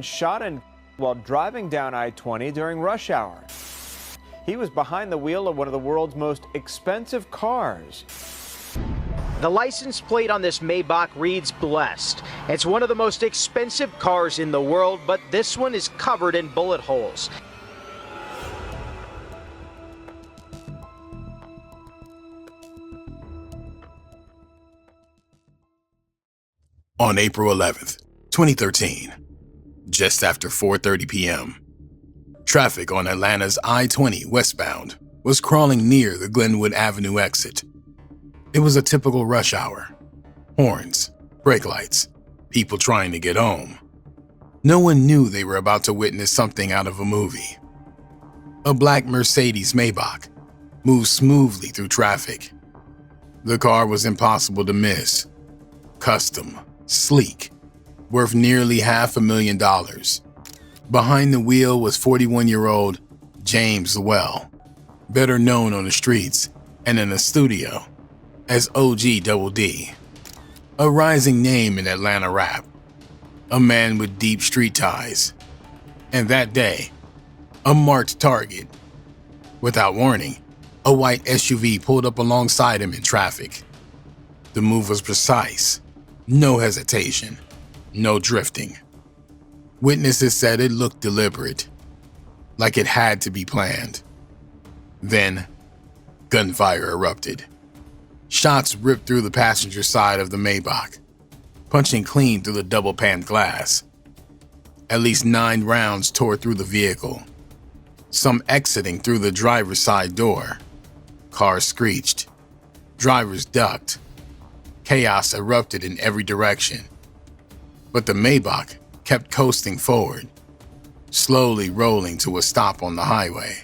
shot and while driving down I-20 during rush hour. He was behind the wheel of one of the world's most expensive cars. The license plate on this Maybach reads Blessed. It's one of the most expensive cars in the world, but this one is covered in bullet holes. On April 11th, 2013, just after 4:30 p.m., traffic on Atlanta's I-20 westbound was crawling near the Glenwood Avenue exit. It was a typical rush hour. Horns, brake lights, people trying to get home. No one knew they were about to witness something out of a movie. A black Mercedes Maybach moved smoothly through traffic. The car was impossible to miss. Custom, sleek, worth nearly $500,000. Behind the wheel was 41-year-old James Llewellyn, better known on the streets and in the studio as OG Double D, a rising name in Atlanta rap, a man with deep street ties, and that day, a marked target. Without warning, a white SUV pulled up alongside him in traffic. The move was precise, no hesitation, no drifting. Witnesses said it looked deliberate, like it had to be planned. Then, gunfire erupted. Shots ripped through the passenger side of the Maybach, punching clean through the double-paned glass. At least 9 rounds tore through the vehicle, some exiting through the driver's side door. Cars screeched. Drivers ducked. Chaos erupted in every direction. But the Maybach kept coasting forward, slowly rolling to a stop on the highway.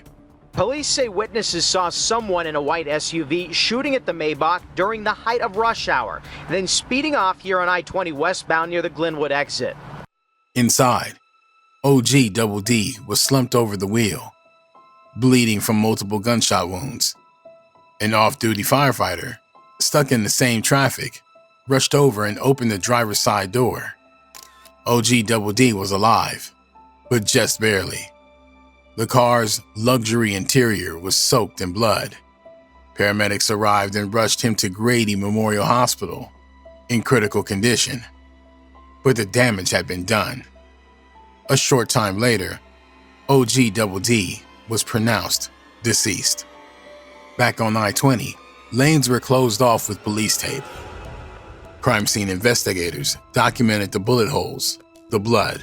Police say witnesses saw someone in a white SUV shooting at the Maybach during the height of rush hour, then speeding off here on I-20 westbound near the Glenwood exit. Inside, OG Double D was slumped over the wheel, bleeding from multiple gunshot wounds. An off-duty firefighter, stuck in the same traffic, rushed over and opened the driver's side door. OG Double D was alive, but just barely. The car's luxury interior was soaked in blood. Paramedics arrived and rushed him to Grady Memorial Hospital in critical condition. But the damage had been done. A short time later, OG Double D was pronounced deceased. Back on I-20, lanes were closed off with police tape. Crime scene investigators documented the bullet holes, the blood,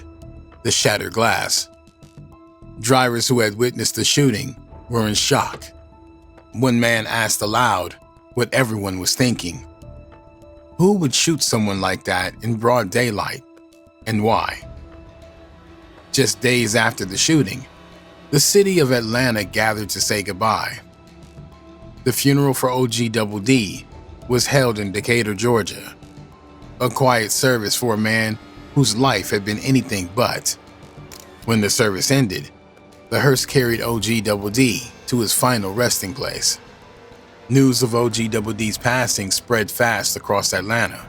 the shattered glass. Drivers who had witnessed the shooting were in shock. One man asked aloud what everyone was thinking. Who would shoot someone like that in broad daylight, and why? Just days after the shooting, the city of Atlanta gathered to say goodbye. The funeral for OG Double D was held in Decatur, Georgia, a quiet service for a man whose life had been anything but. When the service ended, the hearse carried OG Double D to his final resting place. News of OG Double D's passing spread fast across Atlanta.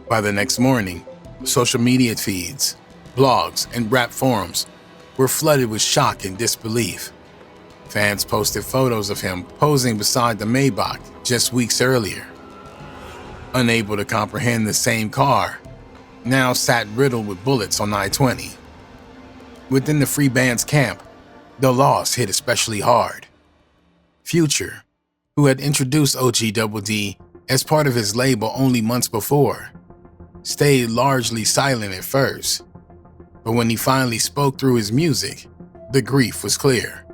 By the next morning, social media feeds, blogs, and rap forums were flooded with shock and disbelief. Fans posted photos of him posing beside the Maybach just weeks earlier. Unable to comprehend the same car, now sat riddled with bullets on I-20. Within the Free Band's camp, the loss hit especially hard. Future, who had introduced OG Double D as part of his label only months before, stayed largely silent at first. But when he finally spoke through his music, the grief was clear.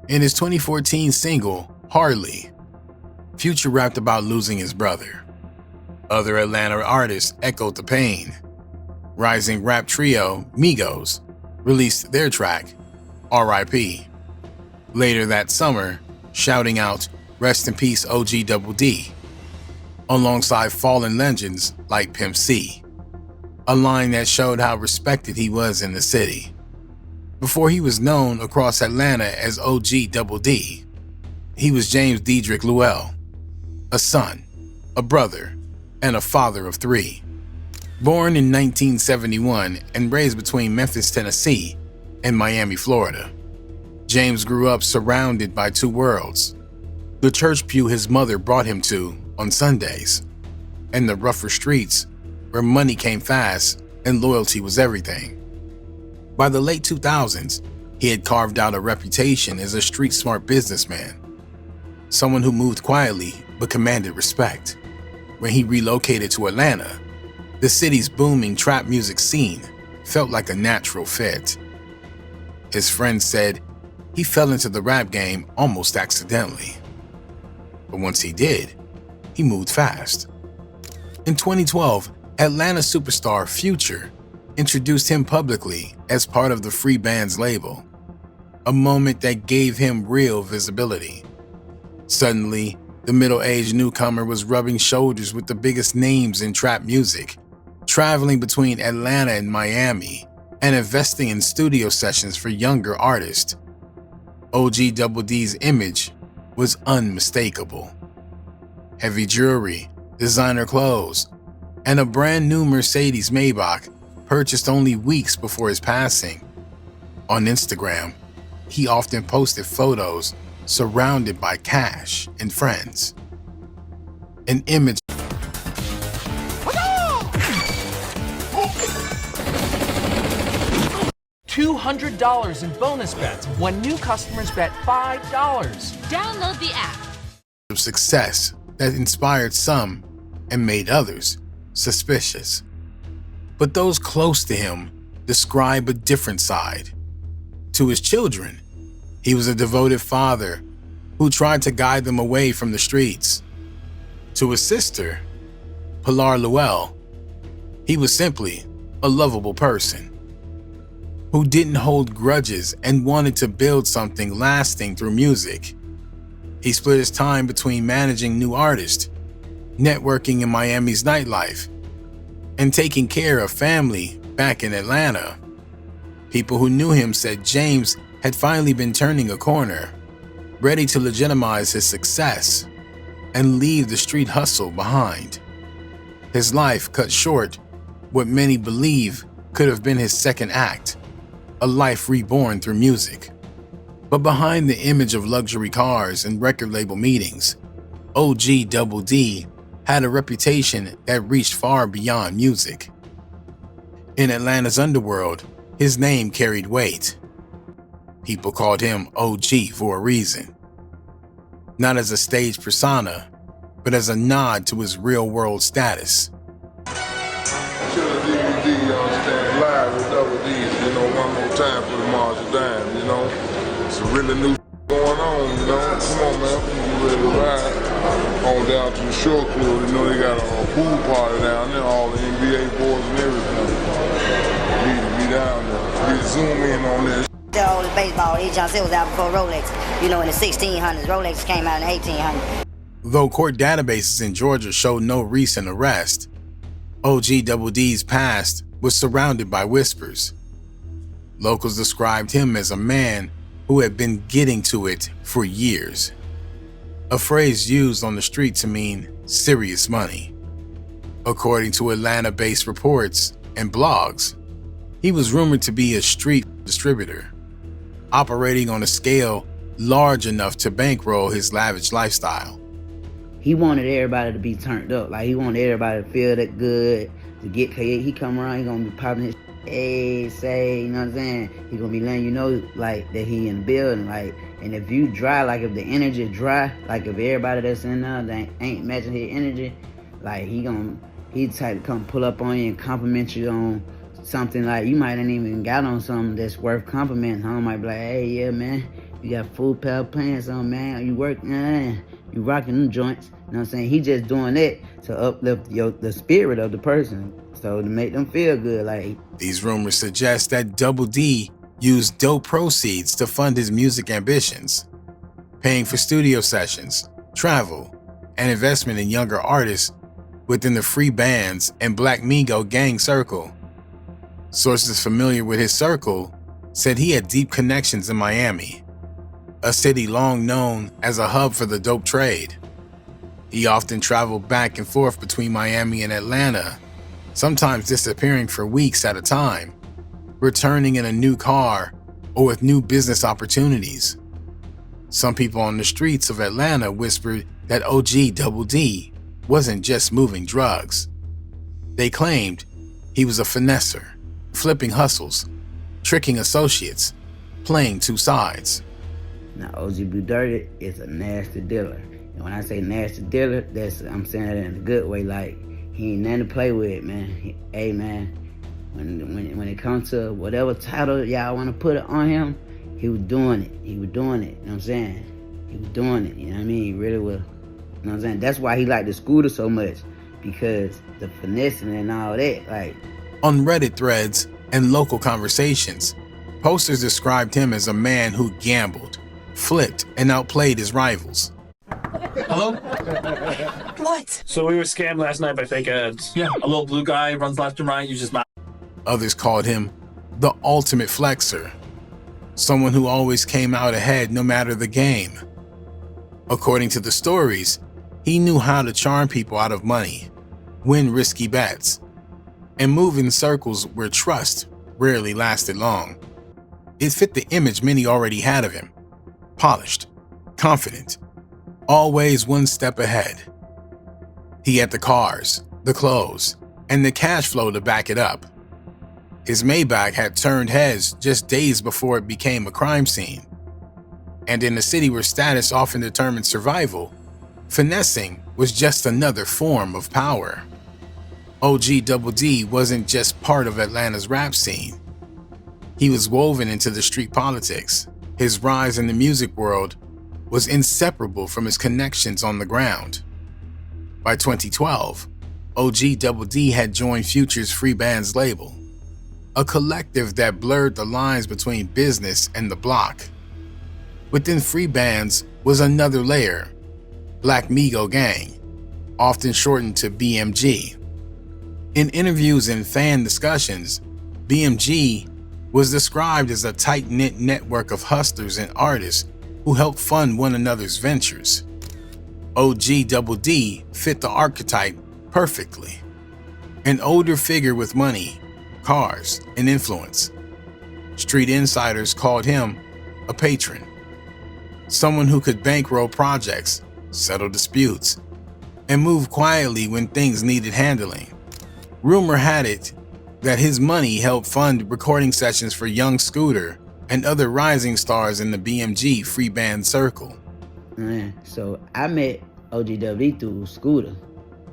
In his 2014 single, Hardly, Future rapped about losing his brother. Other Atlanta artists echoed the pain. Rising rap trio Migos released their track, R.I.P. Later that summer, shouting out, "Rest in peace OG Double D," alongside fallen legends like Pimp C, a line that showed how respected he was in the city. Before he was known across Atlanta as OG Double D, he was James Dedrick Llewellyn, a son, a brother, and a father of 3. Born in 1971 and raised between Memphis, Tennessee and Miami, Florida, James grew up surrounded by two worlds: the church pew his mother brought him to on Sundays, and the rougher streets where money came fast and loyalty was everything. By the late 2000s, he had carved out a reputation as a street-smart businessman, someone who moved quietly but commanded respect. When he relocated to Atlanta, the city's booming trap music scene felt like a natural fit. His friends said he fell into the rap game almost accidentally. But once he did, he moved fast. In 2012, Atlanta superstar Future introduced him publicly as part of the Free Bands label, a moment that gave him real visibility. Suddenly, the middle-aged newcomer was rubbing shoulders with the biggest names in trap music, traveling between Atlanta and Miami, and investing in studio sessions for younger artists. OG Double D's image was unmistakable. Heavy jewelry, designer clothes, and a brand new Mercedes Maybach purchased only weeks before his passing. On Instagram, he often posted photos surrounded by cash and friends. An image $200 in bonus bets when new customers bet $5. Download the app. of success that inspired some and made others suspicious. But those close to him describe a different side. To his children, he was a devoted father who tried to guide them away from the streets. To his sister, Pilar Llewellyn, he was simply a lovable person who didn't hold grudges and wanted to build something lasting through music. He split his time between managing new artists, networking in Miami's nightlife, and taking care of family back in Atlanta. People who knew him said James had finally been turning a corner, ready to legitimize his success and leave the street hustle behind. His life cut short what many believe could have been his second act, a life reborn through music. But behind the image of luxury cars and record label meetings, OG Double D had a reputation that reached far beyond music. In Atlanta's underworld, his name carried weight. People called him OG for a reason. Not as a stage persona, but as a nod to his real-world status. Killer DVD, you understand? Live with Double D, you know, one more time for the Marshall Dime, you know? It's a really new going on, you know? Come on, man, you ready to ride? On down to the shore club, you know, they got a pool party down there, all the NBA boys and everything. Need to be down there. We zoom in on this. All the baseball, E. John C. was out before Rolex, you know, in the 1600s. Rolex came out in the 1800s. Though court databases in Georgia showed no recent arrest, OG Double D's past was surrounded by whispers. Locals described him as a man who had been getting to it for years, a phrase used on the street to mean serious money. According to Atlanta-based reports and blogs, he was rumored to be a street distributor, operating on a scale large enough to bankroll his lavish lifestyle. He wanted everybody to be turned up. Like, he wanted everybody to feel that good, to get, he come around, he gonna be popping his say, you know what I'm saying? He gonna be letting you know, like, that he in the building, like, and if you dry, like, if the energy dry, like, if everybody that's in there that ain't matching his energy, like, he type to come pull up on you and compliment you on something, like, you might ain't even got on something that's worth complimenting. Home might be like, hey, yeah, man, you got full pair of pants on, man, you work, you rocking them joints, you know what I'm saying? He just doing that to uplift the spirit of the person, so to make them feel good. Like, these rumors suggest that Double D used dope proceeds to fund his music ambitions, paying for studio sessions, travel, and investment in younger artists within the Free Bands and Black Migo gang circle. Sources familiar with his circle said he had deep connections in Miami, a city long known as a hub for the dope trade. He often traveled back and forth between Miami and Atlanta, sometimes disappearing for weeks at a time, returning in a new car or with new business opportunities. Some people on the streets of Atlanta whispered that OG Double D wasn't just moving drugs. They claimed he was a finesser, flipping hustles, tricking associates, playing two sides. Now, OG Blue Dirty is a nasty dealer. And when I say nasty dealer, I'm saying that in a good way. Like, he ain't nothing to play with, man. Hey, man, when it comes to whatever title y'all want to put it on him, he was doing it. He was doing it. You know what I'm saying? He was doing it. You know what I mean? He really was. You know what I'm saying? That's why he liked the scooter so much, because the finessing and all that. Like, on Reddit threads and local conversations, posters described him as a man who gambled, flipped, and outplayed his rivals. Hello? What? So we were scammed last night by fake ads. Yeah, a little blue guy runs left and right, uses my... Others called him the ultimate flexer, someone who always came out ahead no matter the game. According to the stories, he knew how to charm people out of money, win risky bets, and move in circles where trust rarely lasted long. It fit the image many already had of him: polished, confident, always one step ahead. He had the cars, the clothes, and the cash flow to back it up. His Maybach had turned heads just days before it became a crime scene. And in a city where status often determined survival, finessing was just another form of power. OG Double D wasn't just part of Atlanta's rap scene. He was woven into the street politics. His rise in the music world was inseparable from his connections on the ground. By 2012, OG Double D had joined Future's Free Bands label, a collective that blurred the lines between business and the block. Within Free Bands was another layer, Black Migo Gang, often shortened to BMG. In interviews and fan discussions, BMG was described as a tight-knit network of hustlers and artists who helped fund one another's ventures. OG Double D fit the archetype perfectly. An older figure with money, cars, and influence. Street insiders called him a patron, someone who could bankroll projects, settle disputes, and move quietly when things needed handling. Rumor had it that his money helped fund recording sessions for Young Scooter and other rising stars in the BMG Free Band circle. So I met OGW through Scooter.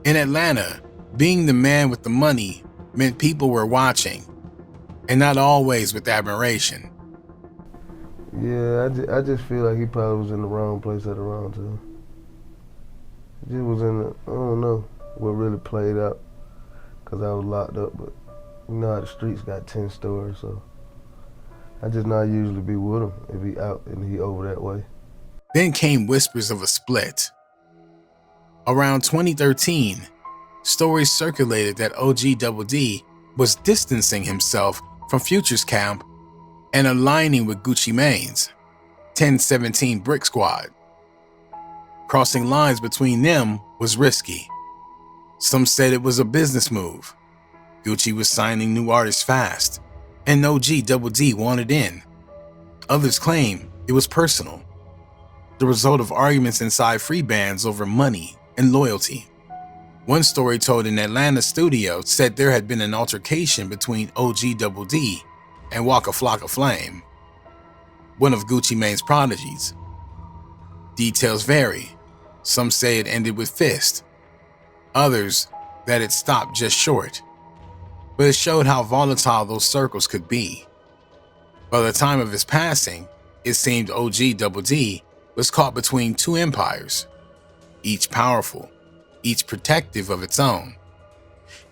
In Atlanta, being the man with the money meant people were watching, and not always with admiration. Yeah, I just feel like he probably was in the wrong place at the wrong time. He just was in the, I don't know what really played out, because I was locked up, but you know how the streets got 10 stores, so I just not usually be with him if he out and he over that way. Then came whispers of a split. Around 2013, stories circulated that OG Double D was distancing himself from Future's camp and aligning with Gucci Mane's 1017 Brick Squad. Crossing lines between them was risky. Some said it was a business move. Gucci was signing new artists fast, and OG Double D wanted in. Others claim it was personal, the result of arguments inside Free Bands over money and loyalty. One story told in Atlanta studio said there had been an altercation between OG Double D and Waka Flocka Flame, one of Gucci Mane's prodigies. Details vary. Some say it ended with fist, others that it stopped just short. But it showed how volatile those circles could be. By the time of his passing, it seemed OG Double D was caught between two empires, each powerful, each protective of its own.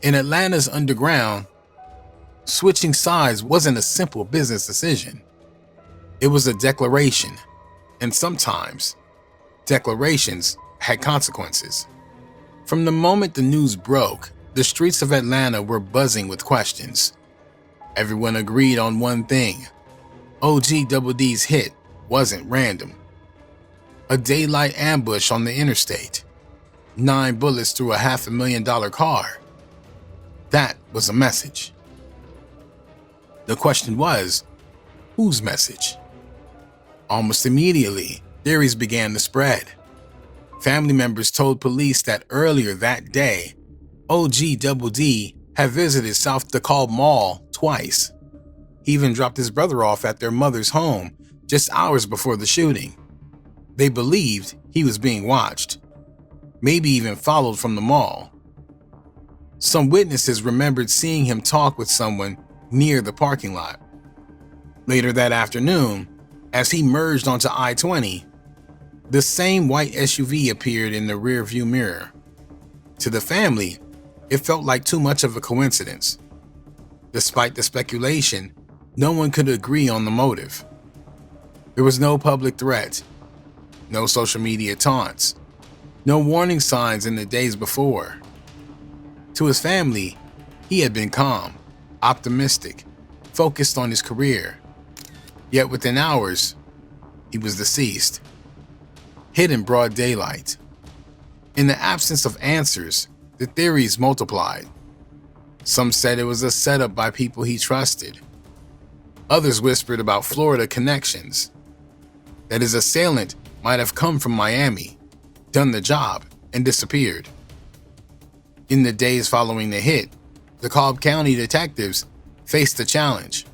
In Atlanta's underground, switching sides wasn't a simple business decision. It was a declaration, and sometimes declarations had consequences. From the moment the news broke, the streets of Atlanta were buzzing with questions. Everyone agreed on one thing: OG Double D's hit wasn't random. A daylight ambush on the interstate, 9 bullets through a $500,000 car. That was a message. The question was, whose message? Almost immediately, theories began to spread. Family members told police that earlier that day, OG Double D had visited South DeKalb Mall twice. He even dropped his brother off at their mother's home just hours before the shooting. They believed he was being watched, maybe even followed from the mall. Some witnesses remembered seeing him talk with someone near the parking lot. Later that afternoon, as he merged onto I-20, the same white SUV appeared in the rearview mirror. To the family, it felt like too much of a coincidence. Despite the speculation, no one could agree on the motive. There was no public threat, no social media taunts, no warning signs in the days before. To his family, he had been calm, optimistic, focused on his career. Yet within hours, he was deceased, hit in broad daylight. In the absence of answers, the theories multiplied. Some said it was a setup by people he trusted. Others whispered about Florida connections, that his assailant might have come from Miami, done the job, and disappeared. In the days following the hit, the DeKalb County detectives faced a challenge.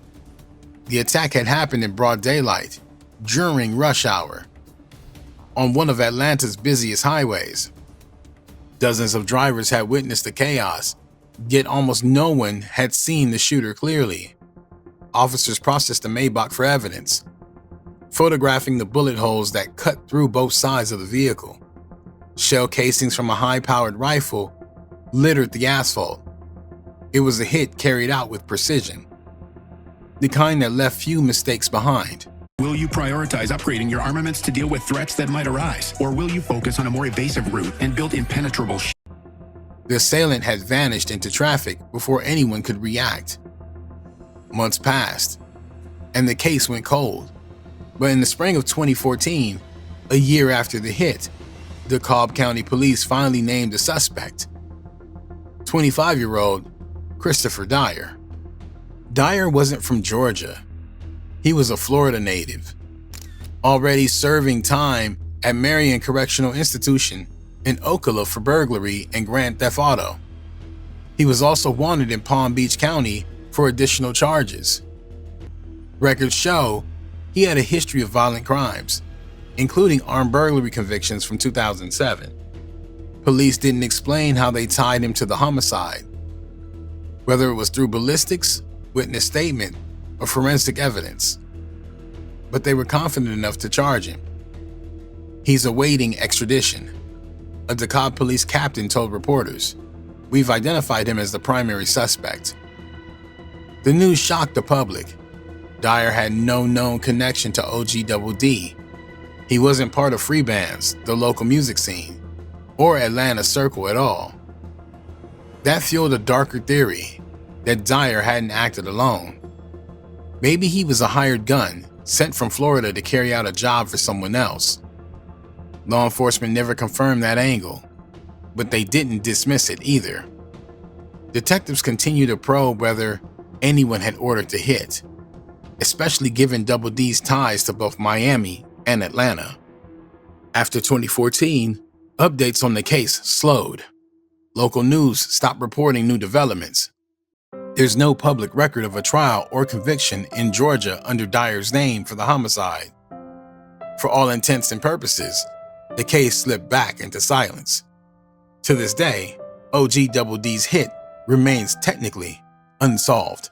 The attack had happened in broad daylight, during rush hour, on one of Atlanta's busiest highways. Dozens of drivers had witnessed the chaos, yet almost no one had seen the shooter clearly. Officers processed the Maybach for evidence, photographing the bullet holes that cut through both sides of the vehicle. Shell casings from a high-powered rifle littered the asphalt. It was a hit carried out with precision, the kind that left few mistakes behind. Will you prioritize upgrading your armaments to deal with threats that might arise? Or will you focus on a more evasive route and build impenetrable The assailant had vanished into traffic before anyone could react. Months passed, and the case went cold. But in the spring of 2014, a year after the hit, the DeKalb County Police finally named a suspect, 25-year-old Christopher Dyer. Dyer wasn't from Georgia. He was a Florida native, already serving time at Marion Correctional Institution in Ocala for burglary and grand theft auto. He was also wanted in Palm Beach County for additional charges. Records show he had a history of violent crimes, including armed burglary convictions from 2007. Police didn't explain how they tied him to the homicide, whether it was through ballistics, witness statement, or forensic evidence. But they were confident enough to charge him. He's awaiting extradition. A DeKalb police captain told reporters, "We've identified him as the primary suspect." The news shocked the public. Dyer had no known connection to OG Double D. He wasn't part of Free Bands, the local music scene, or Atlanta Circle at all. That fueled a darker theory that Dyer hadn't acted alone. Maybe he was a hired gun sent from Florida to carry out a job for someone else. Law enforcement never confirmed that angle, but they didn't dismiss it either. Detectives continued to probe whether anyone had ordered the hit, especially given Double D's ties to both Miami and Atlanta. After 2014, updates on the case slowed. Local news stopped reporting new developments. There's no public record of a trial or conviction in Georgia under Dyer's name for the homicide. For all intents and purposes, the case slipped back into silence. To this day, OG Double D's hit remains technically unsolved.